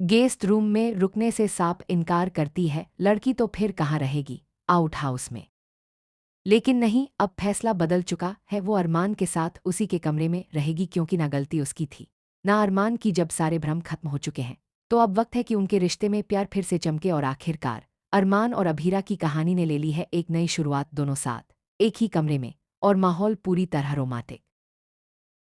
Guest room में रुकने से साफ इनकार करती है लड़की, तो फिर कहाँ रहेगी आउट हाउस में। लेकिन नहीं, अब फैसला बदल चुका है। वो अरमान के साथ उसी के कमरे में रहेगी, क्योंकि ना गलती उसकी थी ना अरमान की। जब सारे भ्रम खत्म हो चुके हैं तो अब वक्त है कि उनके रिश्ते में प्यार फिर से चमके। और आखिरकार अरमान और अभीरा की कहानी ने ले ली है एक नई शुरुआत। दोनों साथ एक ही कमरे में और माहौल पूरी तरह रोमांटिक।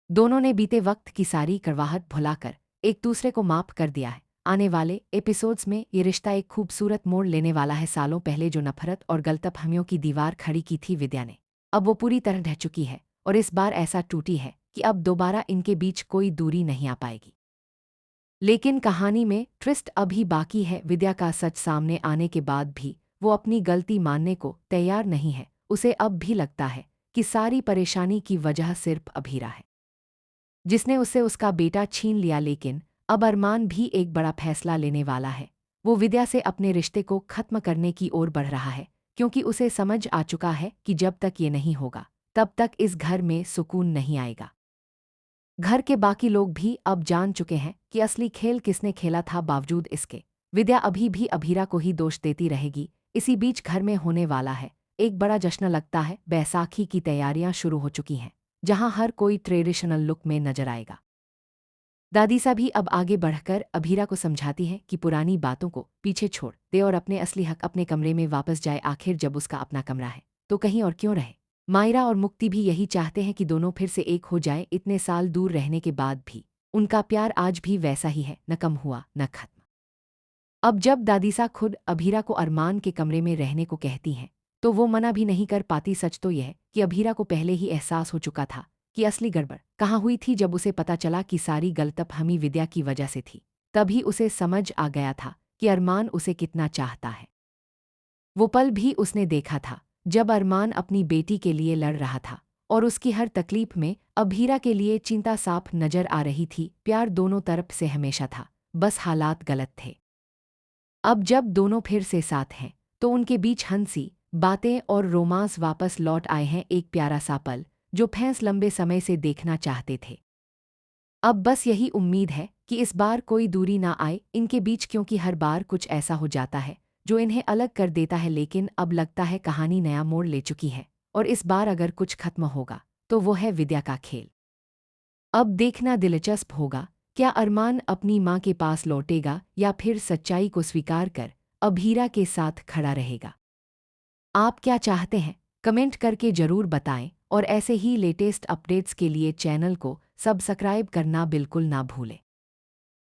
दोनों ने बीते वक्त की सारी कड़वाहट भुलाकर एक दूसरे को माफ कर दिया है। आने वाले एपिसोड्स में ये रिश्ता एक खूबसूरत मोड़ लेने वाला है। सालों पहले जो नफरत और गलतफहमियों की दीवार खड़ी की थी विद्या ने, अब वो पूरी तरह ढह चुकी है। और इस बार ऐसा टूटी है कि अब दोबारा इनके बीच कोई दूरी नहीं आ पाएगी। लेकिन कहानी में ट्विस्ट अभी बाकी है। विद्या का सच सामने आने के बाद भी वो अपनी गलती मानने को तैयार नहीं है। उसे अब भी लगता है कि सारी परेशानी की वजह सिर्फ अभीरा है, जिसने उससे उसका बेटा छीन लिया। लेकिन अब अरमान भी एक बड़ा फैसला लेने वाला है। वो विद्या से अपने रिश्ते को खत्म करने की ओर बढ़ रहा है, क्योंकि उसे समझ आ चुका है कि जब तक ये नहीं होगा तब तक इस घर में सुकून नहीं आएगा। घर के बाकी लोग भी अब जान चुके हैं कि असली खेल किसने खेला था। बावजूद इसके विद्या अभी भी अभीरा को ही दोष देती रहेगी। इसी बीच घर में होने वाला है एक बड़ा जश्न। लगता है बैसाखी की तैयारियां शुरू हो चुकी हैं, जहां हर कोई ट्रेडिशनल लुक में नजर आएगा। दादीसा भी अब आगे बढ़कर अभीरा को समझाती है कि पुरानी बातों को पीछे छोड़ दे और अपने असली हक अपने कमरे में वापस जाए। आखिर जब उसका अपना कमरा है तो कहीं और क्यों रहे। मायरा और मुक्ति भी यही चाहते हैं कि दोनों फिर से एक हो जाए। इतने साल दूर रहने के बाद भी उनका प्यार आज भी वैसा ही है, न कम हुआ न खत्म। अब जब दादीसा खुद अभीरा को अरमान के कमरे में रहने को कहती हैं तो वो मना भी नहीं कर पाती। सच तो यह है कि अभीरा को पहले ही एहसास हो चुका था कि असली गड़बड़ कहाँ हुई थी। जब उसे पता चला कि सारी गलतफहमी विद्या की वजह से थी, तभी उसे समझ आ गया था कि अरमान उसे कितना चाहता है। वो पल भी उसने देखा था जब अरमान अपनी बेटी के लिए लड़ रहा था, और उसकी हर तकलीफ में अभीरा के लिए चिंता साफ नजर आ रही थी। प्यार दोनों तरफ से हमेशा था, बस हालात गलत थे। अब जब दोनों फिर से साथ हैं तो उनके बीच हंसी बातें और रोमांस वापस लौट आए हैं। एक प्यारा सा पल जो फैंस लंबे समय से देखना चाहते थे। अब बस यही उम्मीद है कि इस बार कोई दूरी ना आए इनके बीच, क्योंकि हर बार कुछ ऐसा हो जाता है जो इन्हें अलग कर देता है। लेकिन अब लगता है कहानी नया मोड़ ले चुकी है, और इस बार अगर कुछ खत्म होगा तो वो है विद्या का खेल। अब देखना दिलचस्प होगा, क्या अरमान अपनी माँ के पास लौटेगा या फिर सच्चाई को स्वीकार कर अभीरा के साथ खड़ा रहेगा। आप क्या चाहते हैं कमेंट करके जरूर बताएं, और ऐसे ही लेटेस्ट अपडेट्स के लिए चैनल को सब्सक्राइब करना बिल्कुल ना भूलें।